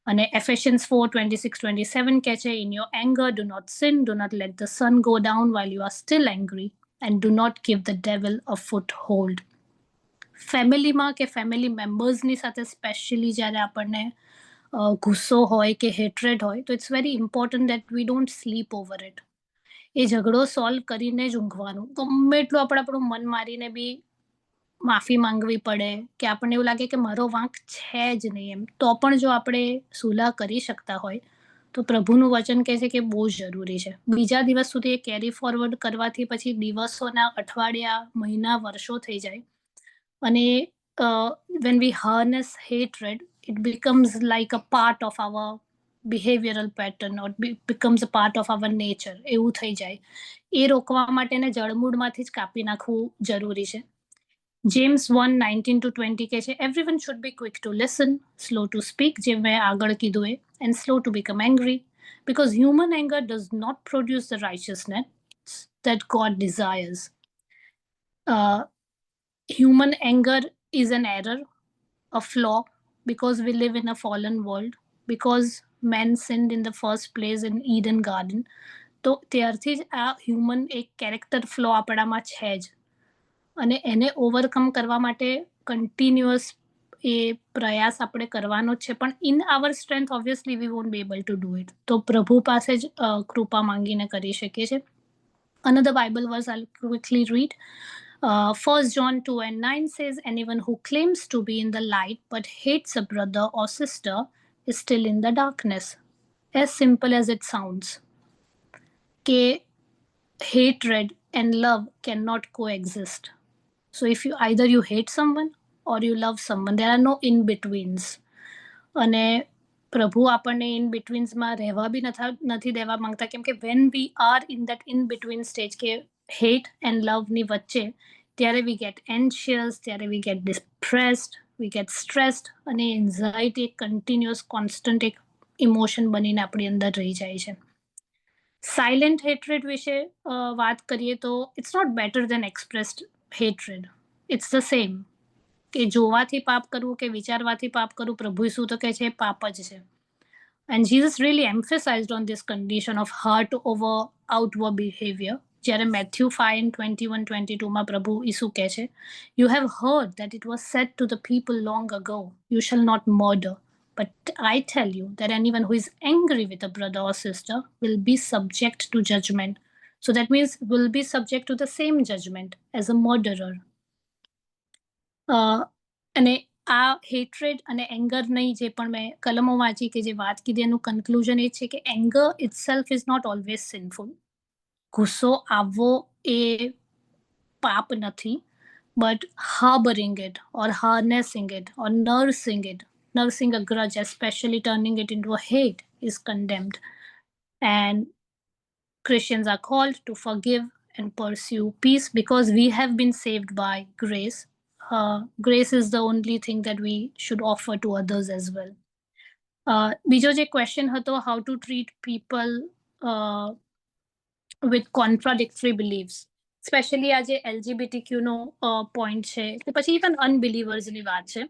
And Ephesians 4:26-27 કહે છે, in your anger do not sin, do not let the sun go down while you are still angry, and do not give the devil a foothold. ફેમિલીમાં કે ફેમિલી મેમ્બર્સની સાથે સ્પેશિયલી જ્યારે આપણને ગુસ્સો હોય કે હેટ્રેડ હોય તો it's very important that we don't sleep over it. એ ઝઘડો સોલ્વ કરીને જ ઊંઘવાનું. ગમે એટલું આપણે આપણું મન મારીને બી માફી માંગવી પડે કે આપણને એવું લાગે કે મારો વાંક છે જ નહીં એમ, તો પણ જો આપણે સુલાહ કરી શકતા હોય તો પ્રભુનું વચન કહે છે કે બહુ જ જરૂરી છે. બીજા દિવસ સુધી એ કેરી ફોરવર્ડ કરવાથી પછી દિવસોના, અઠવાડિયા, મહિના, વર્ષો થઈ જાય. અને when we harness hatred, it becomes like a part of our behavioral pattern or becomes a part of our nature. એવું થઈ જાય. એ રોકવા માટેને જળમૂળમાંથી જ કાપી નાખવું જરૂરી છે. James 1:19-20 કહે છે, everyone should be quick to listen, slow to speak, જે મેં આગળ કીધું એ, and slow to become angry, because human anger does not produce the righteousness that God desires. Human anger is an error, a flaw, because we live in a fallen world, because man sinned in the first place in Eden garden. તો ત્યારથી જ આ હ્યુમન એક કેરેક્ટર ફ્લો આપણામાં છે જ, અને એને ઓવરકમ કરવા માટે કન્ટિન્યુઅસ એ પ્રયાસ આપણે કરવાનો જ છે. પણ in our strength obviously we won't be able to do it. તો પ્રભુ પાસે જ કૃપા માંગીને કરી શકીએ છીએ. Another Bible verse I'll quickly read. 1 John 2:9 says, anyone who claims to be in the light but hates a brother or sister is still in the darkness. As simple as it sounds. Ke hatred and love cannot coexist. So if you either you hate someone or you love someone, there are no in-betweens. અને પ્રભુ આપણને ઇન બિટવીન્સમાં રહેવા બી નથી દેવા માંગતા, કેમ કે when we are in that in between stage કે હેટ એન્ડ લવની વચ્ચે, ત્યારે વી ગેટ એન્શિયસ, ત્યારે we get depressed, we get stressed, અને એન્ઝાઇટી એક કન્ટિન્યુઅસ કોન્સ્ટન્ટ એક ઇમોશન બનીને આપણી અંદર રહી જાય છે. સાયલેન્ટ હેટ્રેડ વિશે વાત કરીએ તો it's not better than expressed hatred. It's the same. કે જોવાથી પાપ કરવું કે વિચારવાથી પાપ કરવું, પ્રભુ ઈસુ તો કહે છે પાપ જ છે. And Jesus really emphasized on this condition of heart over outward behavior. જ્યારે Matthew 5:21-22 પ્રભુ ઈસુ કહે છે, you have heard that it was said to the people long ago, you shall not murder. But I tell you that anyone who is angry with a brother or sister will be subject to judgment. So that means will be subject to the same judgment as a murderer. અને આ હેટ્રેડ અને એંગરની જે પણ મેં કલમો વાંચી કે જે વાત કીધી એનું કન્ક્લુઝન એ છે કે anger itself is not always sinful. ગુસ્સો આવવો એ પાપ નથી, but harboring it or harnessing it or nursing a grudge, especially turning it into a hate, is condemned. And Christians are called to forgive and pursue peace because we have been saved by grace. Grace is the only thing that we should offer to others as well. બીજો જે ક્વેશ્ચન હતો, how to treat people with contradictory beliefs, specially આ જે LGBTQ નો પોઈન્ટ છે કે પછી ઇવન અનબિલીવર્સની વાત છે,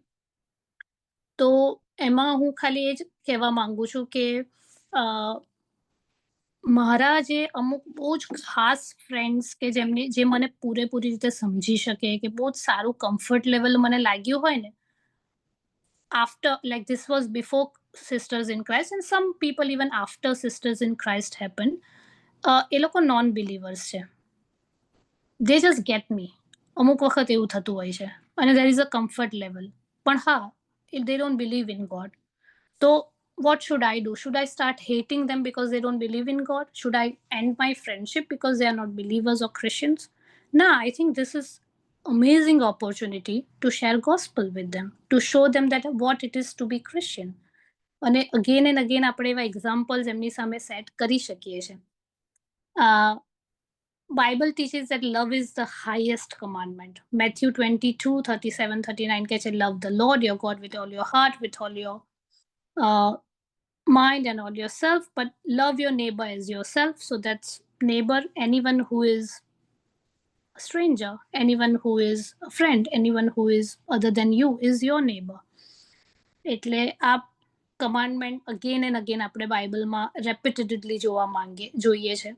તો એમાં હું ખાલી એ જ કહેવા માંગુ છું કે મારા જે અમુક બહુ જ ખાસ ફ્રેન્ડ્સ કે જે મને પૂરેપૂરી રીતે સમજી શકે, કે બહુ જ સારું કમ્ફર્ટ લેવલ મને લાગ્યું હોય ને, after, like this was before Sisters in Christ and some people even after Sisters in Christ happened, એ લોકો નોન બિલીવર્સ છે. they just get me. અમુક વખત એવું થતું હોય છે અને there is a comfort level. પણ હા, if they don't believe in God, so what should I do? Should I start hating them because they don't believe in God? Should I end my friendship because they are not believers or Christians? No, I think this is amazing opportunity to share gospel with them, to show them that what it is to be Christian. અને again and again આપણે એવા examples એમની સામે set કરી શકીએ છીએ. Bible teaches that love is the highest commandment. Matthew 22, 37, 39 કહે છે, love the Lord your God with all your heart, with all your mind and all yourself, but love your neighbor as yourself. So that's neighbor, anyone who is a stranger, anyone who is a friend, anyone who is other than you is your neighbor. એટલે આ કમાન્ડમેન્ટ અગેન એન્ડ અગેન આપણે બાઇબલમાં રેપિટેડલી જોઈએ છે.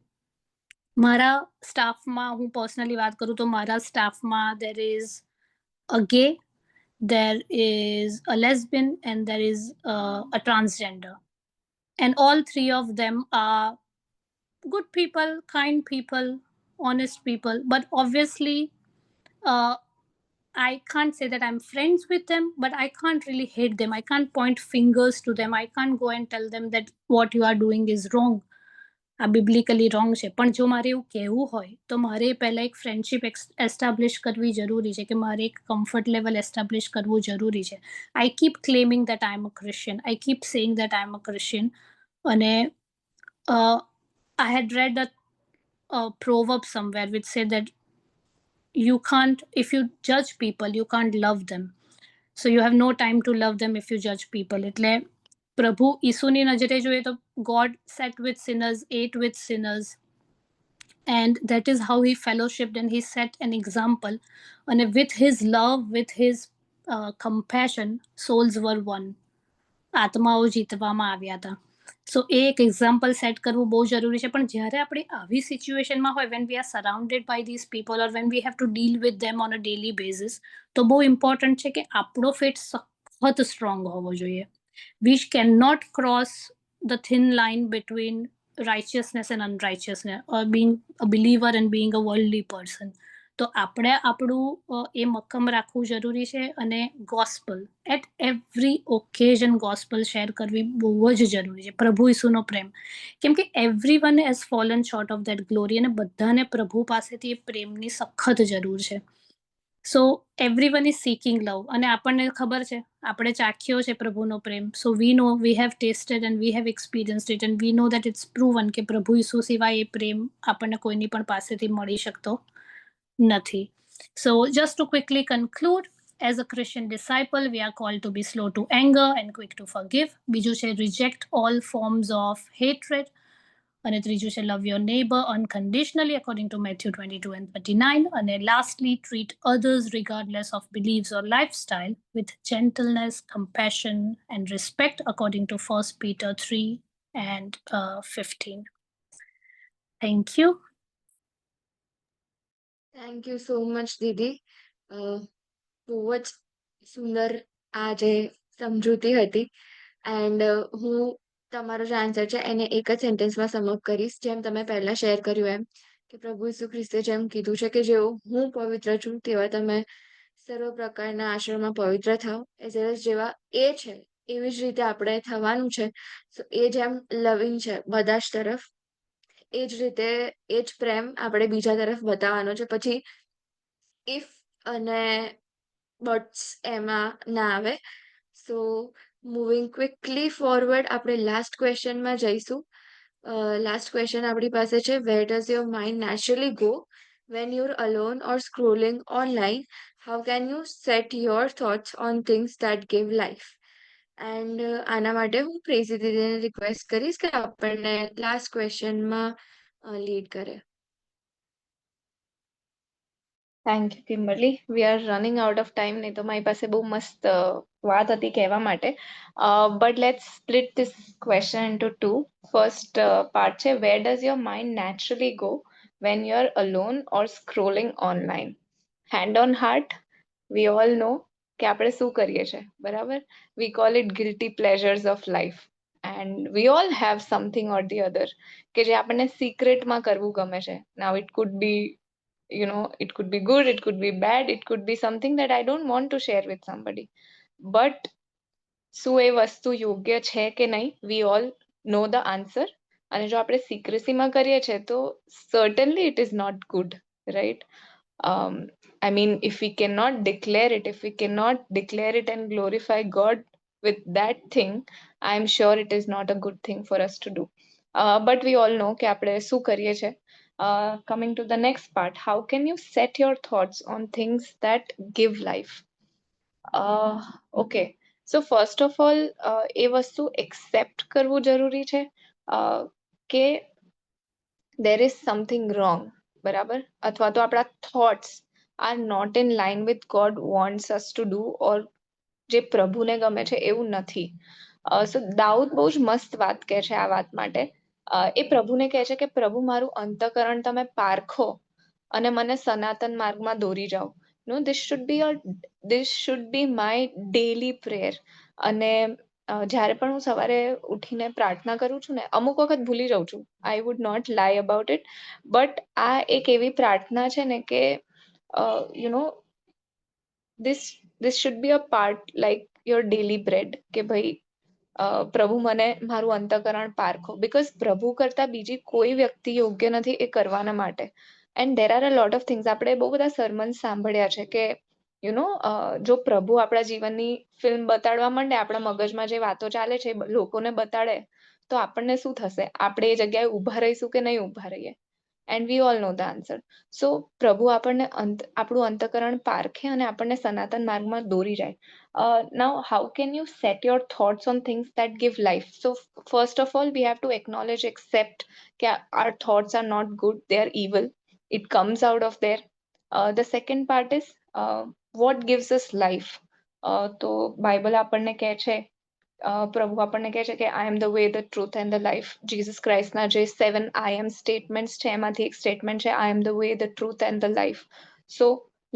મારા સ્ટાફમાં હું પર્સનલી વાત કરું તો મારા સ્ટાફમાં there is a gay, there is a lesbian and there is a transgender, and all three of them are good people, kind people, honest people, but obviously I can't say that I'm friends with them, but I can't really hate them. I can't point fingers to them. I can't go and tell them that what you are doing is wrong. આ બિબ્લિકલી રોંગ છે. પણ જો મારે એવું કહેવું હોય તો મારે પહેલાં એક ફ્રેન્ડશિપ એસ્ટાબ્લિશ કરવી જરૂરી છે, કે મારે એક કમ્ફર્ટ લેવલ એસ્ટાબ્લિશ કરવું જરૂરી છે. I keep claiming that I am a Christian, I keep saying that I am a Christian. અને I had read a proverb somewhere which said that you can't, if you judge people, you can't love them. So you have no time to love them if you judge people. એટલે પ્રભુ ઈસુની નજરે જોઈએ તો God sat with sinners, ate with sinners, and that is how he fellowshipped and he set an example. And with his love, with his compassion, souls were won. આત્માઓ જીતવામાં આવ્યા હતા. સો એ એક એક્ઝામ્પલ સેટ કરવું બહુ જરૂરી છે. પણ જ્યારે આપણે આવી સિચ્યુએશનમાં હોય, when we are surrounded by these people or when we have to deal with them on a daily basis, તો બહુ ઇમ્પોર્ટન્ટ છે કે આપણો ફેટ સખત સ્ટ્રોંગ હોવો જોઈએ. We cannot cross the thin line between righteousness and unrighteousness, or being a believer and being a worldly person. તો આપણે આપણું એ મક્કમ રાખવું જરૂરી છે. અને ગોસ્પલ એટ એવરી ઓકેઝન ગોસ્પલ શેર કરવી બહુ જ જરૂરી છે. પ્રભુ ઈસુનો પ્રેમ, કેમ કે everyone has fallen short of that glory, અને બધાને પ્રભુ પાસેથી એ પ્રેમની સખત જરૂર છે. So everyone is seeking love, અને આપણને ખબર છે, આપણે ચાખ્યો છે પ્રભુનો પ્રેમ. So we know, we have tasted and we have experienced it, and we know that it's proven કે પ્રભુ ઈસુ સિવાય એ પ્રેમ આપણને કોઈની પણ પાસેથી મળી શકતો નથી. So just to quickly conclude, as a Christian disciple, we are called to be slow to anger and quick to forgive. બીજું છે reject all forms of hatred. અને ત્રીજું છે love your neighbor unconditionally according to Matthew 22 and 39. અને lastly, treat others regardless of beliefs or lifestyle with gentleness, compassion and respect according to 1 Peter 3 and 15. Thank you. Thank you so much દીદી. બહુ જ સુંદર આ જે સમજૂતી હતી. એન્ડ હું તમારો જે આન્સર છે એને એક જ સેન્ટેન્સમાં સમઅપ કરીશ, જેમ તમે પહેલા શેર કર્યું એમ, કે પ્રભુ ઈસુ ખ્રિસ્તે જેમ કીધું છે કે જેવું હું પવિત્ર છું તેવા તમે સર્વ પ્રકારના આશ્રમમાં પવિત્ર થાઓ, એઝ વેલ એઝ જેવા એ છે એવી જ રીતે આપણે થવાનું છે. સો એ જેમ લવિંગ છે બધા જ તરફ, એ જ રીતે એ જ પ્રેમ આપણે બીજા તરફ બતાવવાનો છે. પછી ઇફ અને બટ્સ એમાં ના આવે. સો મૂવિંગ ક્વિકલી ફોરવર્ડ, આપણે લાસ્ટ ક્વેશ્ચનમાં જઈશું. લાસ્ટ ક્વેશ્ચન આપણી પાસે છે, where does your mind naturally go when you're alone or scrolling online? How can you set your thoughts on things that give life? And આના માટે હું પ્રેઝી દીદીને રિક્વેસ્ટ કરીશ કે આપણને લાસ્ટ ક્વેશ્ચનમાં લીડ કરે. Thank you Kimberly. We are running out of time. નહીં તો મારી પાસે બહુ મસ્ત વાત હતી કહેવા માટે. But let's split this question into two. First part છે, where does your mind naturally go when you're alone or scrolling online? Hand on heart, we all know કે આપણે શું કરીએ છીએ, બરાબર? We call it guilty pleasures of life. And we all have something or the other કે જે આપણને સિક્રેટમાં કરવું ગમે છે. Now it could be, it could be good, it could be bad, it could be something that I don't want to share with somebody. But શું એ વસ્તુ યોગ્ય છે કે નહીં? We all know the answer. અને જો આપણે સિક્રેસીમાં કરીએ છીએ તો certainly it is not good, right? I mean, if we cannot declare it, if we cannot declare it and glorify God with that thing, I'm sure it is not a good thing for us to do. But we all know કે આપણે શું કરીએ છીએ. Coming to the next part, how can you set your thoughts on things that give life? Okay, so first of all, એ વસ્તુ accept કરવું જરૂરી છે કે there is something wrong, બરાબર? અથવા તો આપણા thoughts are not in line with God wants us to do, or જે પ્રભુને ગમે છે એવું નથી. સો દાઉદ બહુ જ મસ્ત વાત કહે છે આ વાત માટે. એ પ્રભુને કહે છે કે પ્રભુ, મારું અંતઃકરણ તમે પારખો અને મને સનાતન માર્ગમાં દોરી જાઓ. નો this should be my daily prayer. અને જ્યારે પણ હું સવારે ઉઠીને પ્રાર્થના કરું છું ને, અમુક વખત ભૂલી જાઉં છું, આઈ વુડ નોટ લાય અબાઉટ ઇટ, બટ આ એક એવી પ્રાર્થના છે ને કે this should be a part like your daily bread, કે ભાઈ પ્રભુ મને મારું અંતઃકરણ પારખો, બીકોઝ પ્રભુ કરતા બીજી કોઈ વ્યક્તિ યોગ્ય નથી એ કરવાના માટે. And there are a lot of things. આપણે બહુ બધા sermons સાંભળ્યા છે કે જો પ્રભુ આપણા જીવનની ફિલ્મ બતાડવા માંડે, આપણા મગજમાં જે વાતો ચાલે છે લોકોને બતાડે, તો આપણને શું થશે? આપણે એ જગ્યાએ ઊભા રહીશું કે નહીં ઊભા રહીએ? And we all know the answer. So પ્રભુ આપણને આપણું અંતઃકરણ પારખે અને આપણને સનાતન માર્ગમાં દોરી જાય. Now, how can you set your thoughts on things that give life? So first of all, we have to acknowledge, accept that our thoughts are not good, they are evil. It comes out of there. The second part is what gives us life? તો બાઇબલ આપણને કહે છે, પ્રભુ આપણને કહે છે કે I am the way, the truth and the life. Jesus ક્રાઇસ્ટના જે 7 I am સ્ટેટમેન્ટ્સ છે એમાંથી એક સ્ટેટમેન્ટ છે, I am the way, the truth and the life. So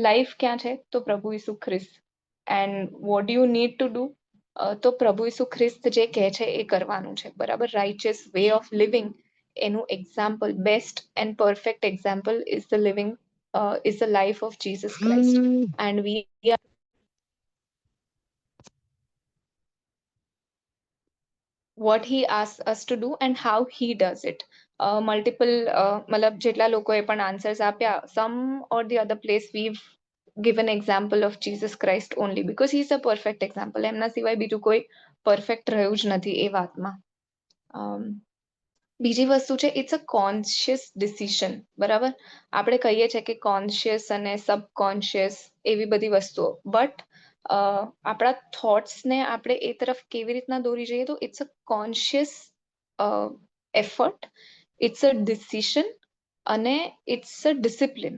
life ક્યાં છે? તો પ્રભુ ઈસુ ખ્રિસ્ત. And what you need to do? તો પ્રભુ ઈસુ ખ્રિસ્ત જે કહે છે એ કરવાનું છે, બરાબર? રાઇચિયસ વે ઓફ લિવિંગ, એનું example, best and perfect example is the living is the life of Jesus Christ. And we are what he asks us to do and how he does it. Multiple મતલબ જેટલા લોકોએ પણ આન્સર્સ આપ્યા, some or the other place we've given example of Jesus Christ only because he is a perfect example. એમના સિવાય બીજું કોઈ પરફેક્ટ રહ્યું જ નથી એ વાતમાં. બીજી વસ્તુ છે, ઇટ્સ અ કોન્શિયસ ડિસિઝન, બરાબર? આપણે કહીએ છીએ કે કોન્શિયસ અને સબકોન્શિયસ એવી બધી વસ્તુઓ, બટ આપણા થોટ્સને આપણે એ તરફ કેવી રીતના દોરી જઈએ? તો it's a conscious effort, it's a decision અને ઇટ્સ અ ડિસિપ્લિન.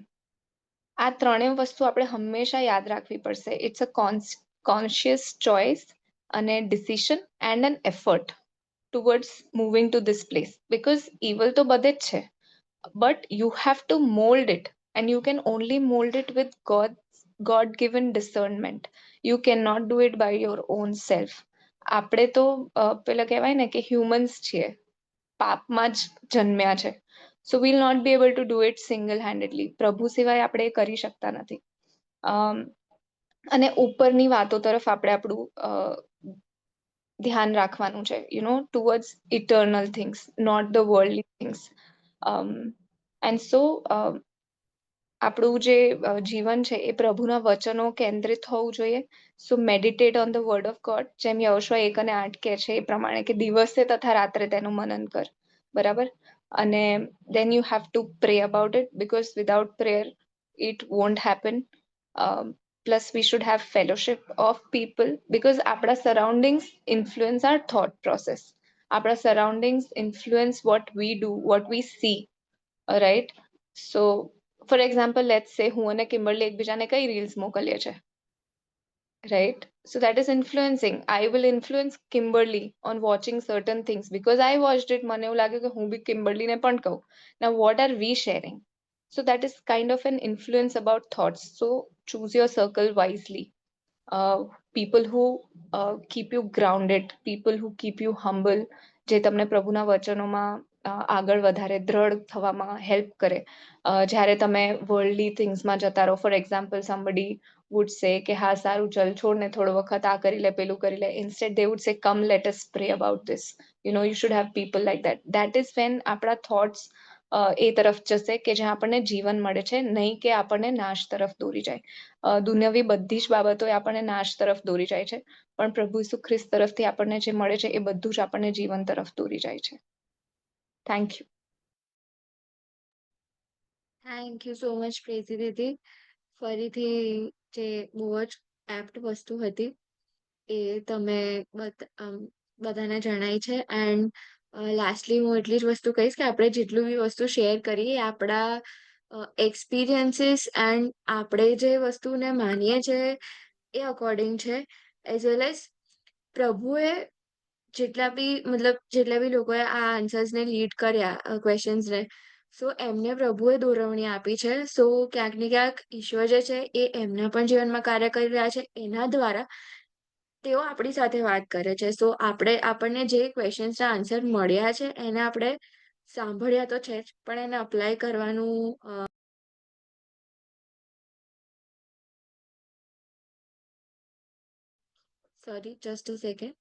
આ ત્રણેય વસ્તુ આપણે હંમેશા યાદ રાખવી પડશે. ઇટ્સ અ કોન્શિયસ ચોઇસ અને decision and an effort towards moving to this place, because evil to બધે જ છે, but you have to mold it, and you can only mold it with God given discernment. You cannot do it by your own self. આપણે તો પેલા કહેવાય ને કે હ્યુમન્સ છીએ, પાપમાં જ જન્મ્યા છે. So we'll not be able to do it single handedly. પ્રભુ સિવાય આપણે એ કરી શકતા નથી. અને ઉપરની વાતો તરફ આપણે આપણું ધ્યાન રાખવાનું છે, towards eternal things, not the worldly things. And so આપણું જે જીવન છે એ પ્રભુના વચનો કેન્દ્રિત હોવું જોઈએ. So meditate on the word of God, જેમ યહોશુઆ 1:8 કહે છે એ પ્રમાણે કે દિવસે તથા રાત્રે તેનું મનન કર, બરાબર. અને then you have to pray about it, because without prayer it won't happen. Plus we should have fellowship of people, because આપણા surroundings influence our thought process. આપણા surroundings influence what we do, what we see, right. So for example, let's say હું અને કિમ્બરલી એકબીજાને કઈ રીલ્સ મોકલીએ છે, right? So that is influencing. I will influence Kimberly on watching certain things because I watched it. મને એવું લાગ્યું કે હું બી કિમ્બરલી ને પણ કહું. Now what are we sharing? So that is kind of an influence about thoughts. So choose your circle wisely. People who keep you grounded, people who keep you humble, જે તમને પ્રભુના વચનોમાં આગળ વધારે દ્રઢ થવામાં હેલ્પ કરે. જ્યારે તમે વર્લ્ડલી થિંગ્સમાં જતા રહો, for example somebody would say કે હા સારું ચલ છોડ ને થોડો વખત આ કરી લે પેલું કરી લે, instead they would say come let us pray about this. You should have people like that. That is when આપણા thoughts એ તરફ જશે કે જ્યાં આપણને જીવન મળે છે, નહીં કે આપણને નાશ તરફ દોરી જાય. દુનિયાવી બધી જ બાબતો આપણને નાશ તરફ દોરી જાય છે, પણ પ્રભુ ઈસુ ખ્રિસ્ત તરફથી આપણને જે મળે છે એ બધું જ આપણને જીવન તરફ દોરી જાય છે. Thank you. Thank you so much Preeti દીદી. ફરીથી જે બહુ જ એપ્ટ વસ્તુ હતી એ તમે બધાને જણાઈ છે. એન્ડ લાસ્ટલી હું એટલી જ વસ્તુ કહીશ કે આપણે જેટલું બી વસ્તુ શેર કરીએ આપણા એક્સપિરિયન્સીસ એન્ડ આપણે જે વસ્તુને માનીએ છીએ એ અકોર્ડિંગ છે, એઝ વેલ એઝ પ્રભુએ જેટલા બી લોકોએ આ આન્સર્સને લીડ કર્યા ક્વેશ્ચન્સને, સો એમને પ્રભુએ દોરવણી આપી છે. સો ક્યાંક ને ક્યાંક ઈશ્વર જે છે એ એમના પણ જીવનમાં કાર્ય કરી રહ્યા છે. એના દ્વારા તેઓ આપણી સાથે વાત કરે છે. સો આપણને જે ક્વેશ્ચન્સના આન્સર મળ્યા છે એને આપણે સાંભળ્યા તો છે જ, પણ એને અપ્લાય કરવાનું સોરી જસ્ટ અ સેકન્ડ.